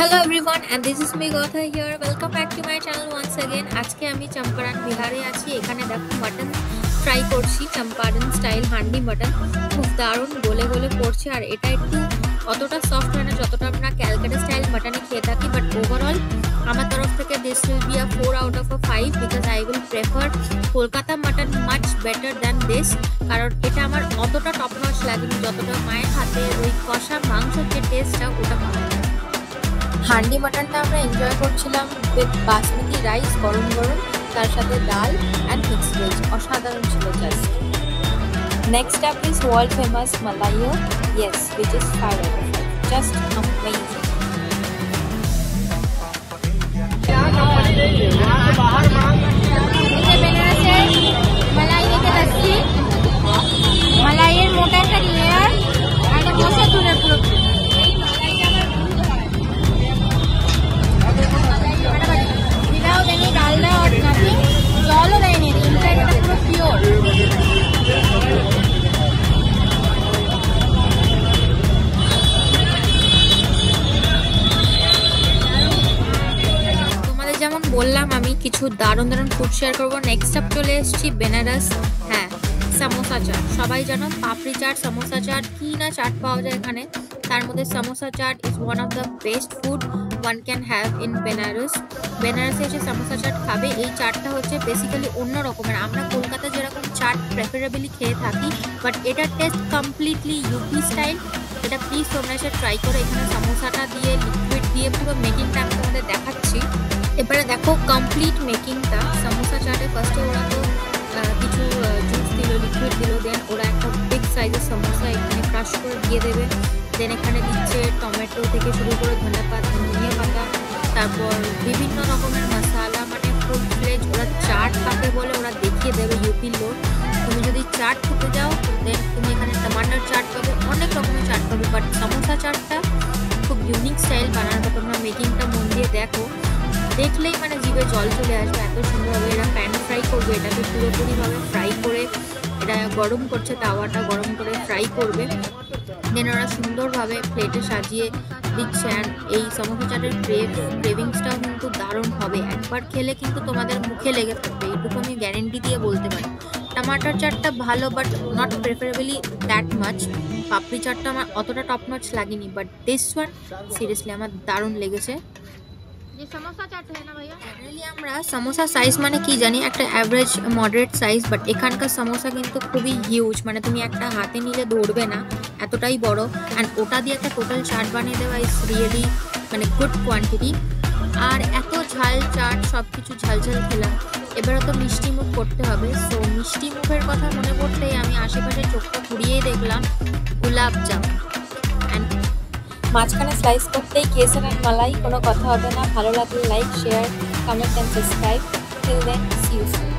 Hello everyone and this is me Gotha here. Welcome back to my channel once again. আজকে আমি চম্পারণ বিহারে আছি। এখানে দেখো মাটন ফ্রাই করছি চম্পারণ স্টাইল হান্ডি মাটন। খুব দারুণ গলে গলে পড়ছে আর এটা একটু অতটা সফট হয় না যতটা আমরা ক্যালকাটা স্টাইল মাটনে খেয়ে থাকি, বাট ওভারঅল আমার তরফ থেকে this will be a 4 out of a 5 because I will prefer Kolkata mutton much better than this. কারণ এটা আমার অতটা টপ নচ লাগেনি যতটা মায়ের হাতে ওই কষা মাংসের যে টেস্টটা ওটা পাওয়া যায়। হান্ডি মাটনটা আমরা এনজয় করছিলাম উইথ বাসমতি রাইস গরম গরম, তার সাথে ডাল অ্যান্ড মিক্সড ভেজ। অসাধারণ ছিল just. Next up is world famous মালাইও, yes, which is 5 out of 5. Just amazing. মালাইয়ের মোটা একটা লেয়ার আর এটা বসে তুলে পুরো দিদাও দেয়নি, ডালদা আর নাথিং, জলও দেয়নি, ইনফ্যাক্ট এটা পুরো পিওর। তোমাদের যেমন বললাম আমি কিছু দারুণ দারুণ ফুড শেয়ার করবো। নেক্সট আপ চলে এসেছি বেনারস। হ্যাঁ, সামোসা চাট। সবাই জানো পাপড়ি চাট, সামোসা চাট, কি না চাট পাওয়া যায় এখানে। তার মধ্যে samosa chaat is one of the best food one can have in Banaras. বেনারসে এসে সামোসা চাট খাবে। এই চাটটা হচ্ছে বেসিক্যালি অন্য রকমের। আমরা কলকাতা যেরকম চাট প্রেফারেবলি খেয়ে থাকি, বাট এটার টেস্ট কমপ্লিটলি ইউপি স্টাইল। এটা প্লিজ তোমরা এসে ট্রাই করো। এখানে সামোসাটা দিয়ে লিকুইড দিয়ে পুরো মেকিংটা আমি তোমাদের দেখাচ্ছি। এবারে দেখো কমপ্লিট মেকিংটা। সামোসা চাটে ফার্স্টে ওরা তো কিছু জুস দিল, লিকুইড দিল, দেন ওরা একটা বিগ সাইজের সামোসা এখানে ক্রাশ করে দিয়ে দেবে। দেন এখানে দিচ্ছে টমেটো থেকে শুরু করে ধনিয়া পাতা, তারপর বিভিন্ন রকমের মশলা, মানে ফুল ফ্লেজ। ওরা চাট কাকে বলে ওরা দেখিয়ে দেবে, ইউপির লোক। তুমি যদি চাট খেতে যাও দেন তুমি এখানে টমাটার চাট পাবে, অনেক রকমের চাট পাবে, বাট সামোসা চাটটা খুব ইউনিক স্টাইল বানানো। তোমরা মেকিংটা মন দিয়ে দেখো, দেখলেই মানে জিভে জল চলে আসবে, এত সুন্দরভাবে এরা প্যান ফ্রাই করবে। এটাকে পুরোপুরিভাবে ফ্রাই করে এটা গরম করছে, তাওয়াটা গরম করে ফ্রাই করবে। দেন ওরা সুন্দরভাবে প্লেটে সাজিয়ে দিচ্ছে। অ্যান্ড এই সামোসা চাটের ক্রেভিংসটাও কিন্তু দারুণ হবে। একবার খেলে কিন্তু তোমাদের মুখে লেগে থাকবে, এইটুকু আমি গ্যারেন্টি দিয়ে বলতে পারি। টমাটার চাটটা ভালো, but not preferably that much. Papdi চাটটা আমার অতটা টপ নচ লাগেনি, বাট দিস ওয়ান সিরিয়াসলি আমার দারুণ লেগেছে। আমরা সামোসা সাইজ মানে কি জানি, একটা অ্যাভারেজ মডারেট সাইজ, বাট এখানকার সামোসা কিন্তু খুবই হিউজ। মানে তুমি একটা হাতে নিলে ধরবে না, এতটাই বড়। অ্যান্ড ওটা দিয়ে একটা টোটাল চাট বানিয়ে দেওয়া ইজ রিয়েলি মানে গুড কোয়ান্টিটি। আর এত ঝাল চাট, সব কিছু ঝালঝাল খেলাম। এবারে তো মিষ্টি মুখ করতে হবে। সো মিষ্টি মুখের কথা মনে পড়তেই আমি আশেপাশে চোখটা ঘুরিয়েই দেখলাম গোলাপ জামুন। অ্যান্ড মাঝখানে স্লাইস করতেই কেসার অ্যান্ড মালাই। কোনো কথা হবে না। ভালো লাগলে like, share, comment and subscribe. Till then see you soon.